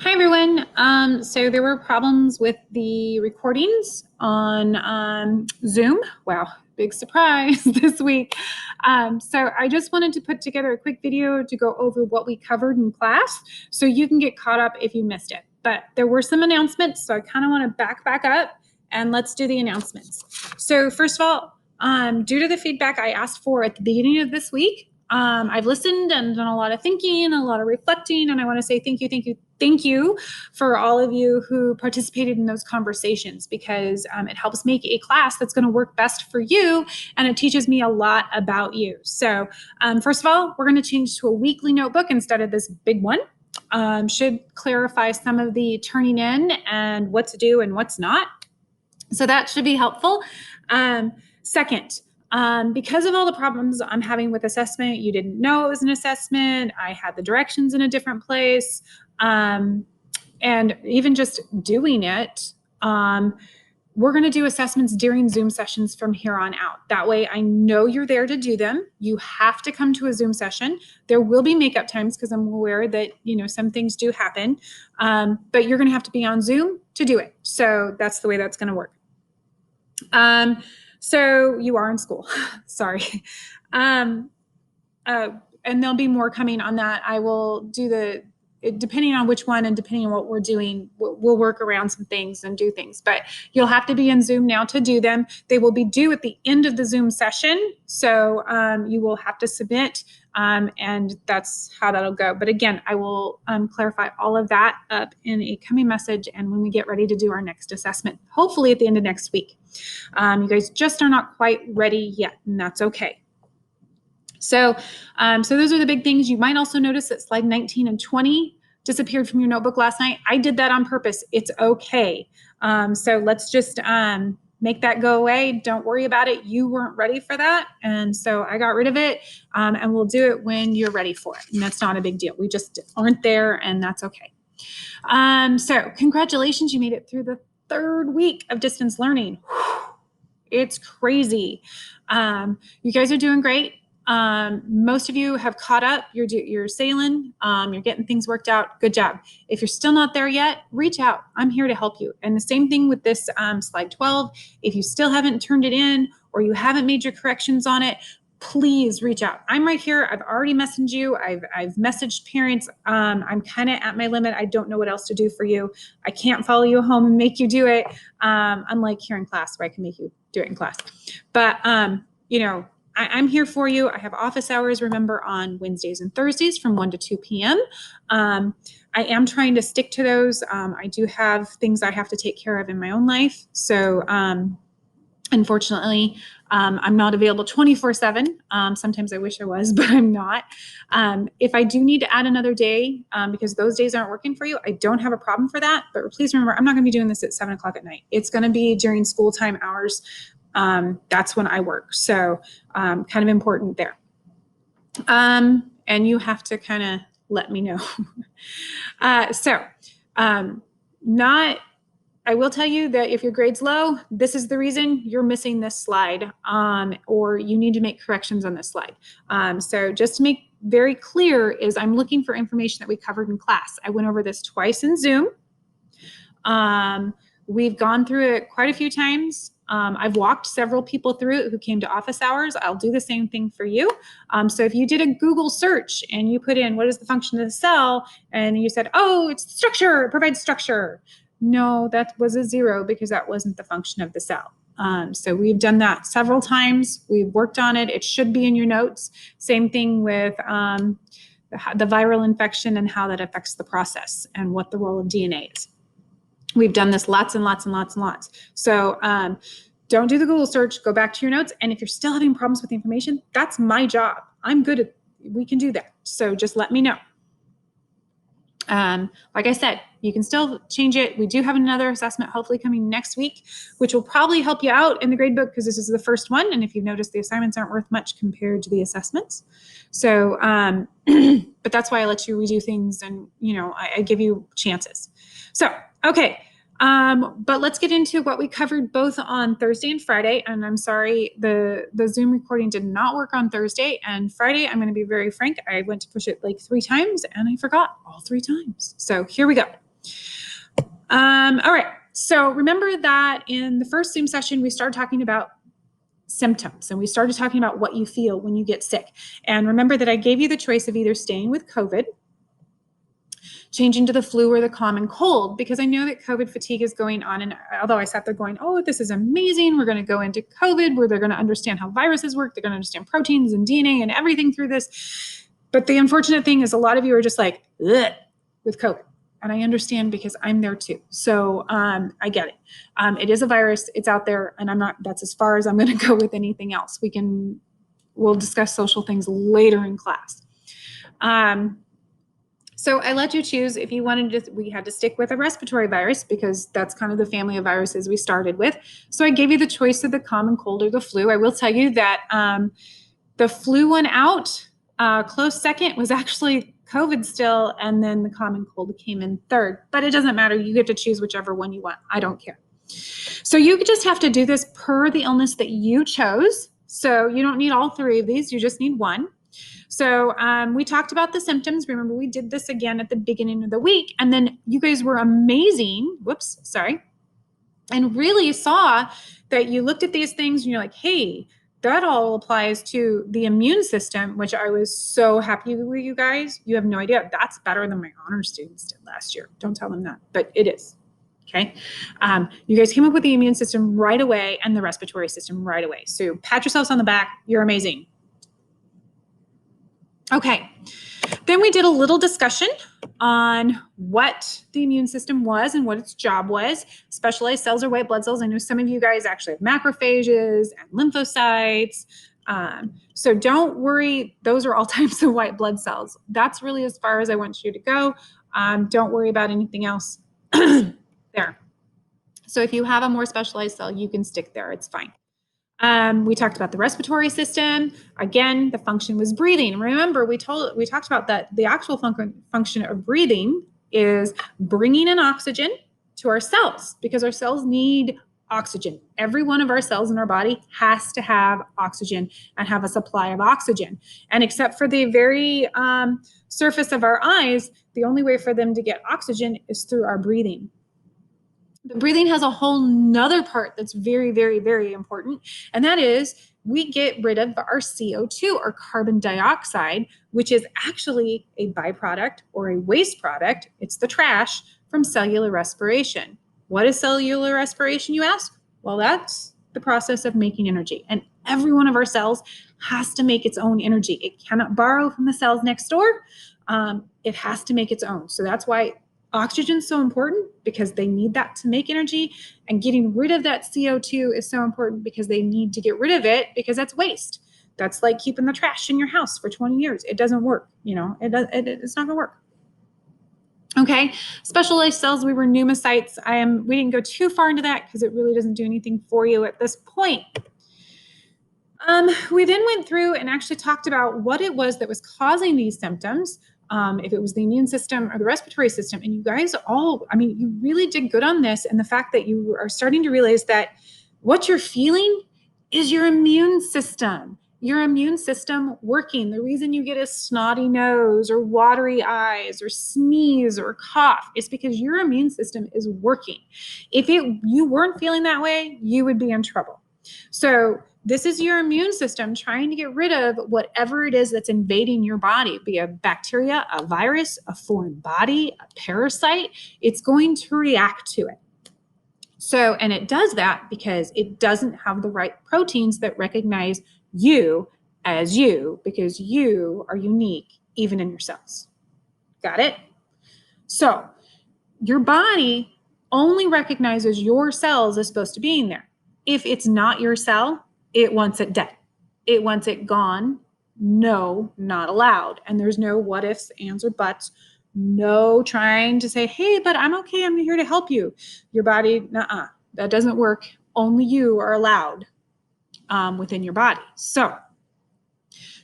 Hi everyone. So there were problems with the recordings on Zoom. Wow, big surprise this week. So I just wanted to put together a quick video to go over what we covered in class so you can get caught up if you missed it. But there were some announcements, so I kind of want to back up and let's do the announcements. So first of all, due to the feedback I asked for at the beginning of this week, I've listened and done a lot of thinking, a lot of reflecting, and I want to say thank you for all of you who participated in those conversations because it helps make a class that's going to work best for you, and it teaches me a lot about you. So first of all, we're going to change to a weekly notebook instead of this big one. Should clarify some of the turning in and what to do and what's not. So that should be helpful. Second, because of all the problems I'm having with assessment, you didn't know it was an assessment. I had the directions in a different place. And even just doing it, we're going to do assessments during Zoom sessions from here on out. That way I know you're there to do them. You have to come to a Zoom session. There will be makeup times because I'm aware that, some things do happen. But you're going to have to be on Zoom to do it. So that's the way that's going to work. So you are in school. Sorry. And there'll be more coming on that. I will do depending on which one and depending on what we're doing, we'll work around some things and do things. But you'll have to be in Zoom now to do them. They will be due at the end of the Zoom session. So you will have to submit, and that's how that'll go. But again, I will clarify all of that up in a coming message and when we get ready to do our next assessment, hopefully at the end of next week. You guys just are not quite ready yet, and that's okay. So those are the big things. You might also notice that slide 19 and 20 disappeared from your notebook last night. I did that on purpose. It's okay. So let's just make that go away. Don't worry about it. You weren't ready for that. And so I got rid of it, and we'll do it when you're ready for it. And that's not a big deal. We just aren't there, and that's okay. So congratulations. You made it through the third week of distance learning. It's crazy. You guys are doing great. Most of you have caught up. You're sailing. You're getting things worked out. Good job. If you're still not there yet, reach out. I'm here to help you. And the same thing with this slide 12. If you still haven't turned it in or you haven't made your corrections on it, please reach out. I'm right here. I've already messaged you. I've messaged parents. I'm kind of at my limit. I don't know what else to do for you. I can't follow you home and make you do it. Unlike here in class where I can make you do it in class. But, I'm here for you. I have office hours, remember, on Wednesdays and Thursdays from 1 to 2 p.m. I am trying to stick to those. I do have things I have to take care of in my own life. So, unfortunately, I'm not available 24/7. Sometimes I wish I was, but I'm not. If I do need to add another day, because those days aren't working for you, I don't have a problem for that. But please remember, I'm not going to be doing this at 7 o'clock at night. It's going to be during school time hours. That's when I work. So kind of important there. And you have to kind of let me know. I will tell you that if your grade's low, this is the reason you're missing this slide, or you need to make corrections on this slide. So just to make very clear is I'm looking for information that we covered in class. I went over this twice in Zoom. We've gone through it quite a few times. I've walked several people through it who came to office hours. I'll do the same thing for you. So if you did a Google search and you put in what is the function of the cell and you said, oh, it's structure, it provides structure. No, that was a 0 because that wasn't the function of the cell. So we've done that several times. We've worked on it. It should be in your notes. Same thing with the viral infection and how that affects the process and what the role of DNA is. We've done this lots and lots and lots and lots. So don't do the Google search. Go back to your notes. And if you're still having problems with the information, that's my job. I'm good at, we can do that. So just let me know. Like I said, you can still change it. We do have another assessment hopefully coming next week, which will probably help you out in the grade book because this is the first one. And if you've noticed, the assignments aren't worth much compared to the assessments. So, but that's why I let you redo things and, I give you chances. So, okay. But let's get into what we covered both on Thursday and Friday. And I'm sorry, the Zoom recording did not work on Thursday and Friday. I'm going to be very frank. I went to push it like 3 times and I forgot all 3 times. So here we go. All right. So remember that in the first Zoom session, we started talking about symptoms and we started talking about what you feel when you get sick. And remember that I gave you the choice of either staying with COVID, changing to the flu or the common cold, because I know that COVID fatigue is going on. And although I sat there going, oh, this is amazing. We're going to go into COVID where they're going to understand how viruses work. They're going to understand proteins and DNA and everything through this. But the unfortunate thing is a lot of you are just like, ugh, with COVID. And I understand because I'm there too. So I get it. It is a virus. It's out there. And that's as far as I'm going to go with anything else. We'll discuss social things later in class. So I let you choose if you wanted to, we had to stick with a respiratory virus because that's kind of the family of viruses we started with. So I gave you the choice of the common cold or the flu. I will tell you that the flu one out, close second was actually COVID still, and then the common cold came in third. But it doesn't matter. You get to choose whichever one you want. I don't care. So you just have to do this per the illness that you chose. So you don't need all three of these. You just need one. So we talked about the symptoms. Remember, we did this again at the beginning of the week. And then you guys were amazing. Whoops, sorry. And really saw that you looked at these things and you're like, hey, that all applies to the immune system, which I was so happy with you guys. You have no idea. That's better than my honor students did last year. Don't tell them that, but it is. Okay. You guys came up with the immune system right away and the respiratory system right away. So pat yourselves on the back. You're amazing. Okay. Then we did a little discussion on what the immune system was and what its job was. Specialized cells or white blood cells. I know some of you guys actually have macrophages and lymphocytes. So don't worry. Those are all types of white blood cells. That's really as far as I want you to go. Don't worry about anything else there. So if you have a more specialized cell, you can stick there. It's fine. We talked about the respiratory system. Again, the function was breathing. Remember, we talked about that the actual function of breathing is bringing in oxygen to our cells because our cells need oxygen. Every one of our cells in our body has to have oxygen and have a supply of oxygen. And except for the very surface of our eyes, the only way for them to get oxygen is through our breathing. The breathing has a whole nother part that's very, very, very important. And that is we get rid of our CO2 or carbon dioxide, which is actually a byproduct or a waste product. It's the trash from cellular respiration. What is cellular respiration, you ask? Well, that's the process of making energy. And every one of our cells has to make its own energy. It cannot borrow from the cells next door. It has to make its own. So that's why oxygen is so important because they need that to make energy, and getting rid of that CO2 is so important because they need to get rid of it because that's waste. That's like keeping the trash in your house for 20 years. It doesn't work, it's not gonna work. Okay, specialized cells, we were pneumocytes. We didn't go too far into that because it really doesn't do anything for you at this point. We then went through and actually talked about what it was that was causing these symptoms. If it was the immune system or the respiratory system. And you guys you really did good on this. And the fact that you are starting to realize that what you're feeling is your immune system working. The reason you get a snotty nose or watery eyes or sneeze or cough is because your immune system is working. If you weren't feeling that way, you would be in trouble. So this is your immune system trying to get rid of whatever it is that's invading your body, be a bacteria, a virus, a foreign body, a parasite. It's going to react to it. So, and it does that because it doesn't have the right proteins that recognize you as you, because you are unique even in your cells. Got it? So your body only recognizes your cells as supposed to be in there. If it's not your cell, it wants it dead. It wants it gone. No, not allowed. And there's no what ifs, ands, or buts. No trying to say, hey, but I'm okay. I'm here to help you. Your body, that doesn't work. Only you are allowed within your body. So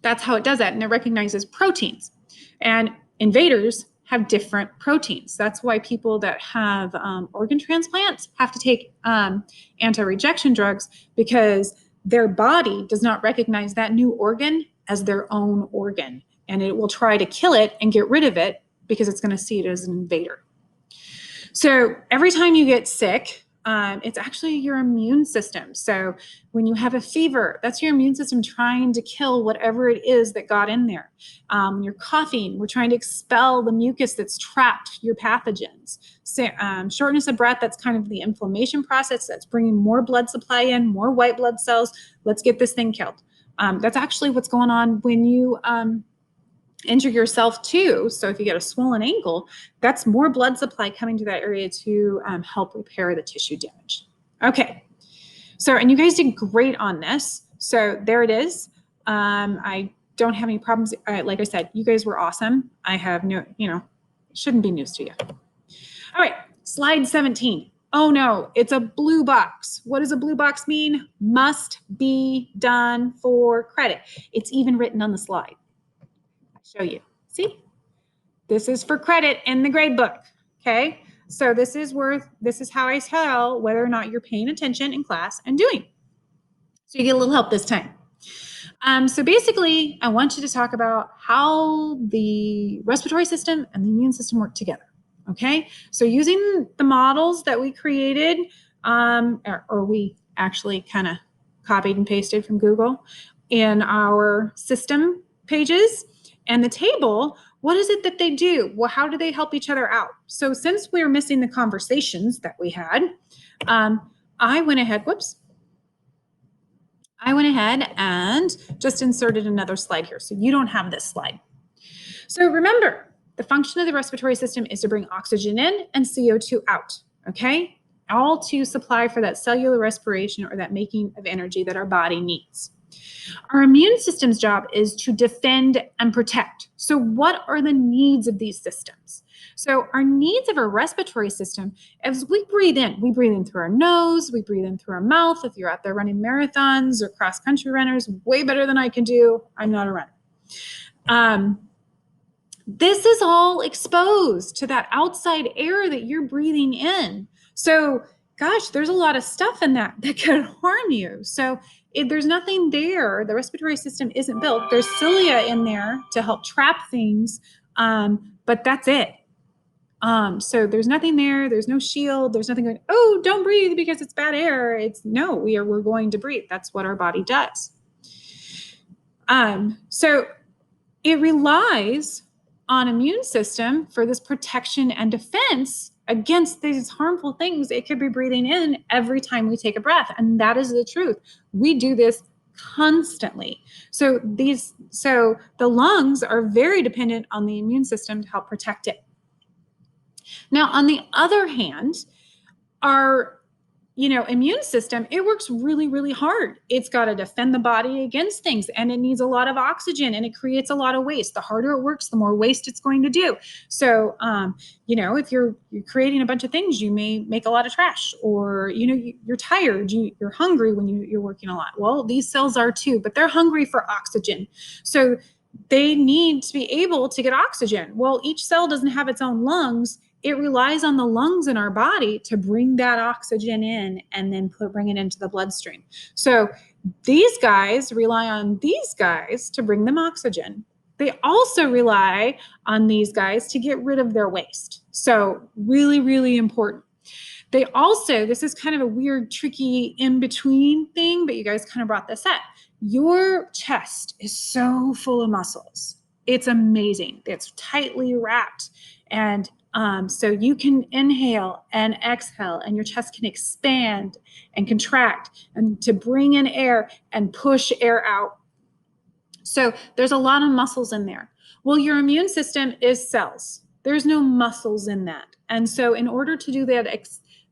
that's how it does that. And it recognizes proteins. And invaders have different proteins. That's why people that have organ transplants have to take anti-rejection drugs, because their body does not recognize that new organ as their own organ. And it will try to kill it and get rid of it because it's going to see it as an invader. So every time you get sick, it's actually your immune system. So when you have a fever, that's your immune system trying to kill whatever it is that got in there. When you're coughing, we're trying to expel the mucus that's trapped your pathogens. So, shortness of breath, that's kind of the inflammation process that's bringing more blood supply in, more white blood cells. Let's get this thing killed. That's actually what's going on when you injure yourself too. So if you get a swollen ankle, that's more blood supply coming to that area to help repair the tissue damage. Okay, so, and you guys did great on this. So there it is. I don't have any problems. Like I said, you guys were awesome. I have no, shouldn't be news to you. All right, slide 17. Oh no, it's a blue box. What does a blue box mean? Must be done for credit. It's even written on the slide. Show you. See? This is for credit in the grade book. Okay? So this is how I tell whether or not you're paying attention in class and doing. So you get a little help this time. So basically, I want you to talk about how the respiratory system and the immune system work together. Okay? So using the models that we created, or we actually kind of copied and pasted from Google in our system pages, and the table, what is it that they do? Well, how do they help each other out? So since we're missing the conversations that we had, I went ahead and just inserted another slide here. So you don't have this slide. So remember, the function of the respiratory system is to bring oxygen in and CO2 out, okay? All to supply for that cellular respiration or that making of energy that our body needs. Our immune system's job is to defend and protect. So what are the needs of these systems? So our needs of our respiratory system, as we breathe in through our nose, we breathe in through our mouth. If you're out there running marathons or cross-country runners, way better than I can do. I'm not a runner. This is all exposed to that outside air that you're breathing in. So gosh, there's a lot of stuff in that could harm you. So if there's nothing there, the respiratory system isn't built. There's cilia in there to help trap things, but that's it. So there's nothing there. There's no shield. There's nothing going, oh, don't breathe because it's bad air. It's no, we're going to breathe. That's what our body does. So it relies on immune system for this protection and defense against these harmful things it could be breathing in every time we take a breath. And that is the truth. We do this constantly. So the lungs are very dependent on the immune system to help protect it. Now, on the other hand, our immune system, it works really, really hard. It's got to defend the body against things, and it needs a lot of oxygen, and it creates a lot of waste. The harder it works, the more waste it's going to do. So, if you're creating a bunch of things, you may make a lot of trash, or, you're tired, you're hungry when you're working a lot. Well, these cells are too, but they're hungry for oxygen. So they need to be able to get oxygen. Well, each cell doesn't have its own lungs. It relies on the lungs in our body to bring that oxygen in and then bring it into the bloodstream. So these guys rely on these guys to bring them oxygen. They also rely on these guys to get rid of their waste. So really, really important. They also, this is kind of a weird, tricky in-between thing, but you guys kind of brought this up. Your chest is so full of muscles. It's amazing. It's tightly wrapped. And so you can inhale and exhale, and your chest can expand and contract and to bring in air and push air out. So there's a lot of muscles in there. Well, your immune system is cells. There's no muscles in that. And so in order to do that,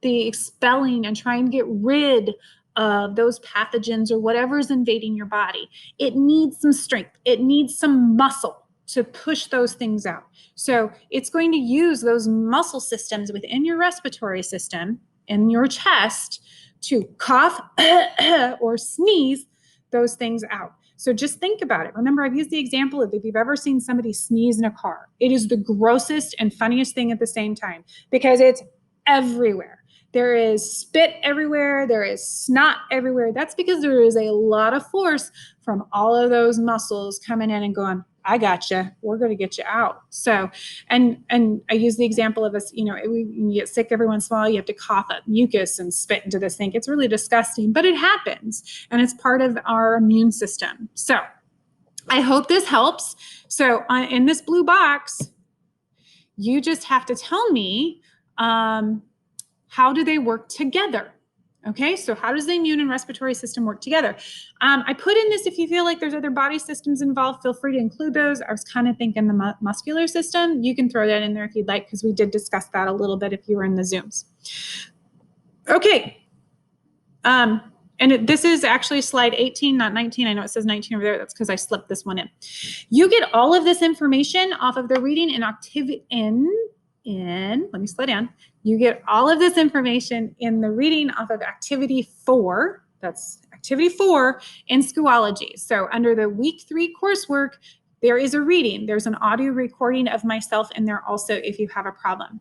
the expelling and trying to get rid of those pathogens or whatever's invading your body, it needs some strength. It needs some muscle to push those things out. So it's going to use those muscle systems within your respiratory system in your chest to cough or sneeze those things out. So just think about it. Remember, I've used the example of if you've ever seen somebody sneeze in a car, it is the grossest and funniest thing at the same time because it's everywhere. There is spit everywhere. There is snot everywhere. That's because there is a lot of force from all of those muscles coming in and going, I gotcha. We're going to get you out. So, and I use the example of us, you get sick every once in a while, you have to cough up mucus and spit into this thing. It's really disgusting, but it happens and it's part of our immune system. So I hope this helps. So in this blue box, you just have to tell me, how do they work together? Okay, so how does the immune and respiratory system work together? I put in this, if you feel like there's other body systems involved, feel free to include those. I was kind of thinking the muscular system. You can throw that in there if you'd like, because we did discuss that a little bit if you were in the Zooms. Okay. This is actually slide 18, not 19. I know it says 19 over there. That's because I slipped this one in. You get all of this information off of the reading and activity let me slow down. You get all of this information in the reading off of activity 4. That's activity 4 in Schoology. So under the week 3 coursework, there is a reading. There's an audio recording of myself in there also if you have a problem.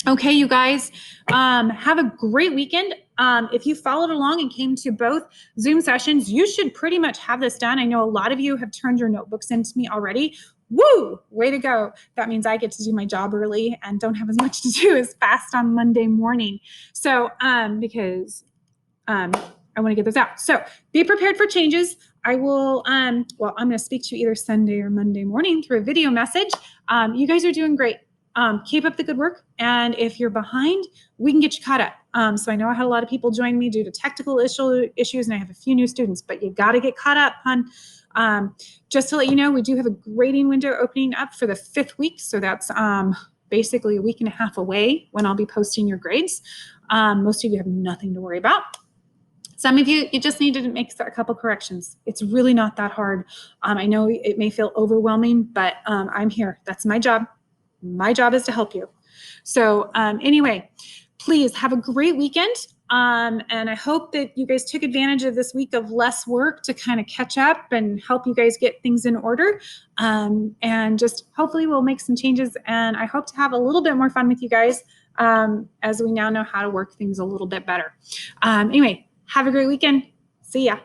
Okay, you guys, have a great weekend. If you followed along and came to both Zoom sessions, you should pretty much have this done. I know a lot of you have turned your notebooks into me already. Woo, way to go. That means I get to do my job early and don't have as much to do as fast on Monday morning. So, because I want to get this out. So be prepared for changes. I will, I'm going to speak to you either Sunday or Monday morning through a video message. You guys are doing great. Keep up the good work. And if you're behind, we can get you caught up. So I know I had a lot of people join me due to technical issues, and I have a few new students, but you got to get caught up, hon. Just to let you know, we do have a grading window opening up for the 5th week. So that's basically a week and a half away when I'll be posting your grades. Most of you have nothing to worry about. Some of you just need to make a couple corrections. It's really not that hard. I know it may feel overwhelming, but I'm here. That's my job. My job is to help you. So anyway, please have a great weekend. And I hope that you guys took advantage of this week of less work to kind of catch up and help you guys get things in order. And just hopefully we'll make some changes. And I hope to have a little bit more fun with you guys as we now know how to work things a little bit better. Anyway, have a great weekend. See ya.